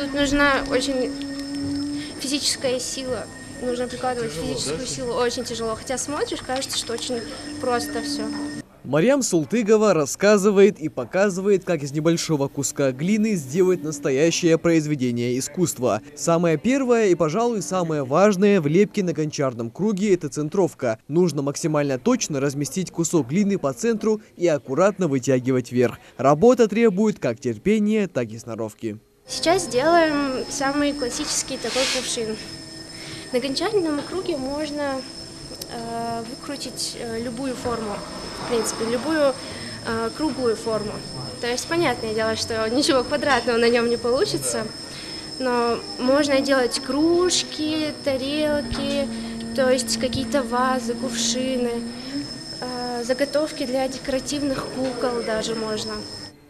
Тут нужна очень физическая сила. Нужно прикладывать физическую силу, очень тяжело. Хотя смотришь, кажется, что очень просто все. Марьям Султыгова рассказывает и показывает, как из небольшого куска глины сделать настоящее произведение искусства. Самое первое и, пожалуй, самое важное в лепке на гончарном круге – это центровка. Нужно максимально точно разместить кусок глины по центру и аккуратно вытягивать вверх. Работа требует как терпения, так и сноровки. Сейчас делаем самый классический такой кувшин. На гончарном круге можно выкрутить любую форму, в принципе, любую круглую форму. То есть, понятное дело, что ничего квадратного на нем не получится, но можно делать кружки, тарелки, то есть какие-то вазы, кувшины, заготовки для декоративных кукол даже можно.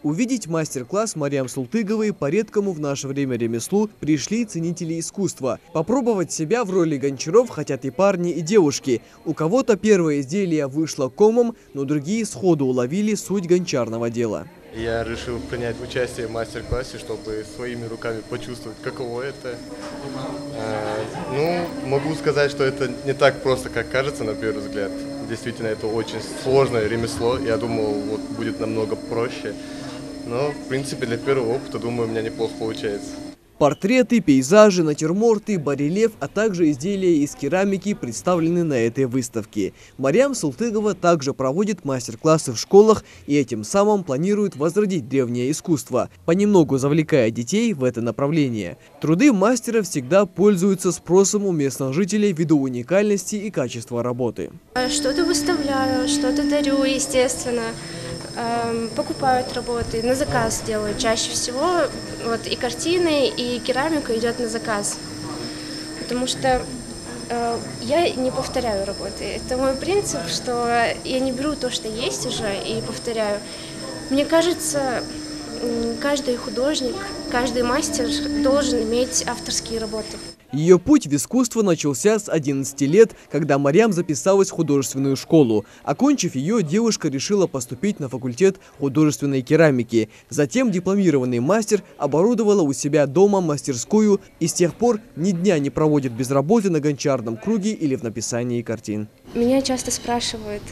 Увидеть мастер-класс Марьям Султыговой по редкому в наше время ремеслу пришли ценители искусства. Попробовать себя в роли гончаров хотят и парни, и девушки. У кого-то первое изделие вышло комом, но другие сходу уловили суть гончарного дела. Я решил принять участие в мастер-классе, чтобы своими руками почувствовать, каково это. Могу сказать, что это не так просто, как кажется на первый взгляд. Действительно, это очень сложное ремесло. Я думал, вот будет намного проще. Но, в принципе, для первого опыта, думаю, у меня неплохо получается. Портреты, пейзажи, натюрморты, барельеф, а также изделия из керамики представлены на этой выставке. Марьям Султыгова также проводит мастер-классы в школах и этим самым планирует возродить древнее искусство, понемногу завлекая детей в это направление. Труды мастера всегда пользуются спросом у местных жителей ввиду уникальности и качества работы. Что-то выставляю, что-то дарю, естественно. Покупают работы, на заказ делают чаще всего. Вот и картины, и керамика идет на заказ. Потому что я не повторяю работы. Это мой принцип, что я не беру то, что есть уже, и повторяю. Мне кажется, каждый художник, каждый мастер должен иметь авторские работы. Ее путь в искусство начался с 11 лет, когда Марьям записалась в художественную школу. Окончив ее, девушка решила поступить на факультет художественной керамики. Затем дипломированный мастер оборудовала у себя дома мастерскую и с тех пор ни дня не проводит без работы на гончарном круге или в написании картин. Меня часто спрашивают,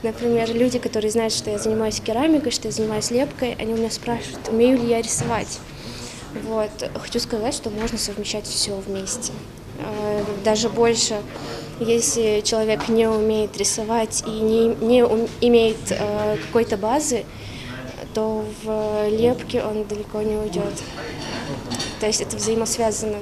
например, люди, которые знают, что я занимаюсь керамикой, что я занимаюсь лепкой, они у меня спрашивают, умею ли я рисовать. Вот. Хочу сказать, что можно совмещать все вместе. Даже больше, если человек не умеет рисовать и не имеет какой-то базы, то в лепке он далеко не уйдет. То есть это взаимосвязано.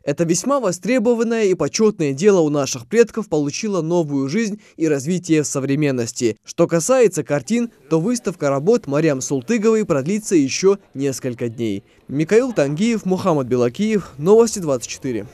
Это весьма востребованное и почетное дело у наших предков получило новую жизнь и развитие в современности. Что касается картин, то выставка работ Марьям Султыговой продлится еще несколько дней. Микаил Тангиев, Мухаммад Белакиев, Новости 24.